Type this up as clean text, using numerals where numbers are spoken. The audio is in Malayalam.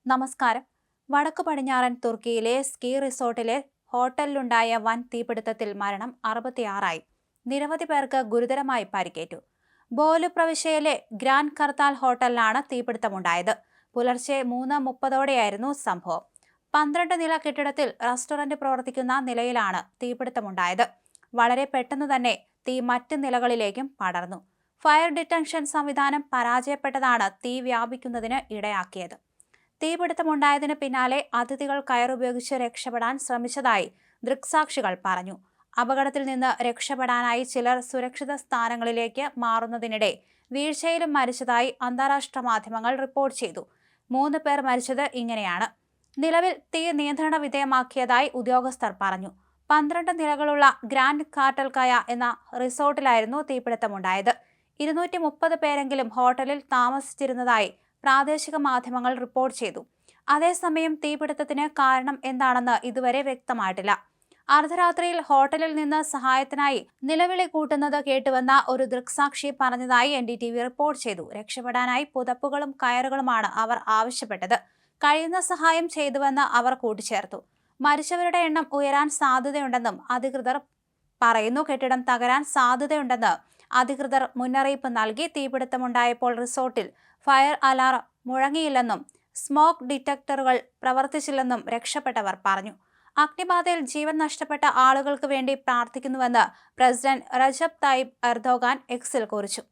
നമസ്കാരം. വടക്കു പടിഞ്ഞാറൻ തുർക്കിയിലെ സ്കീ റിസോർട്ടിലെ ഹോട്ടലിലുണ്ടായ വൻ തീപിടുത്തത്തിൽ മരണം 66ആയി. നിരവധി പേർക്ക് ഗുരുതരമായി പരിക്കേറ്റു. ബോലു പ്രവിശ്യയിലെ ഗ്രാൻഡ് കർത്താൽ ഹോട്ടലിലാണ് തീപിടുത്തമുണ്ടായത്. പുലർച്ചെ 3:30ഓടെയായിരുന്നു സംഭവം. 12 നില കെട്ടിടത്തിൽ റെസ്റ്റോറന്റ് പ്രവർത്തിക്കുന്ന നിലയിലാണ് തീപിടുത്തമുണ്ടായത്. വളരെ പെട്ടെന്ന് തന്നെ തീ മറ്റ് നിലകളിലേക്കും പടർന്നു. ഫയർ ഡിറ്റൻഷൻ സംവിധാനം പരാജയപ്പെട്ടതാണ് തീ വ്യാപിക്കുന്നതിന് ഇടയാക്കിയത്. തീപിടുത്തമുണ്ടായതിനു പിന്നാലെ അതിഥികൾ കയറുപയോഗിച്ച് രക്ഷപ്പെടാൻ ശ്രമിച്ചതായി ദൃക്സാക്ഷികൾ പറഞ്ഞു. അപകടത്തിൽ നിന്ന് രക്ഷപ്പെടാനായി ചിലർ സുരക്ഷിത സ്ഥാനങ്ങളിലേക്ക് മാറുന്നതിനിടെ വീഴ്ചയിലും മരിച്ചതായി അന്താരാഷ്ട്ര മാധ്യമങ്ങൾ റിപ്പോർട്ട് ചെയ്തു. 3 പേർ മരിച്ചത് ഇങ്ങനെയാണ്. നിലവിൽ തീ നിയന്ത്രണ വിധേയമാക്കിയതായി ഉദ്യോഗസ്ഥർ പറഞ്ഞു. 12 നിലകളുള്ള ഗ്രാൻഡ് കാർട്ടൽക്കയ എന്ന റിസോർട്ടിലായിരുന്നു തീപിടുത്തമുണ്ടായത്. 230 പേരെങ്കിലും ഹോട്ടലിൽ താമസിച്ചിരുന്നതായി പ്രാദേശിക മാധ്യമങ്ങൾ റിപ്പോർട്ട് ചെയ്തു. അതേസമയം തീപിടുത്തത്തിന് കാരണം എന്താണെന്ന് ഇതുവരെ വ്യക്തമായിട്ടില്ല. അർദ്ധരാത്രിയിൽ ഹോട്ടലിൽ നിന്ന് സഹായത്തിനായി നിലവിളി കൂട്ടുന്നത് കേട്ടുവന്ന ഒരു ദൃക്സാക്ഷി പറഞ്ഞതായി NDTV റിപ്പോർട്ട് ചെയ്തു. രക്ഷപ്പെടാനായി പുതപ്പുകളും കയറുകളുമാണ് അവർ ആവശ്യപ്പെട്ടത്. കഴിയുന്ന സഹായം ചെയ്തുവെന്ന് അവർ കൂട്ടിച്ചേർത്തു. മരിച്ചവരുടെ എണ്ണം ഉയരാൻ സാധ്യതയുണ്ടെന്നും അധികൃതർ പറയുന്നു. കെട്ടിടം തകരാൻ സാധ്യതയുണ്ടെന്ന് അധികൃതർ മുന്നറിയിപ്പ് നൽകി. തീപിടുത്തമുണ്ടായപ്പോൾ റിസോർട്ടിൽ ഫയർ അലാറം മുഴങ്ങിയില്ലെന്നും സ്മോക്ക് ഡിറ്റക്ടറുകൾ പ്രവർത്തിച്ചില്ലെന്നും രക്ഷപ്പെട്ടവർ പറഞ്ഞു. അഗ്നിബാധയിൽ ജീവൻ നഷ്ടപ്പെട്ട ആളുകൾക്ക് വേണ്ടി പ്രാർത്ഥിക്കുന്നുവെന്ന് പ്രസിഡന്റ് റജബ് തയ്യിബ് എർദോഗാൻ എക്സിൽ കുറിച്ചു.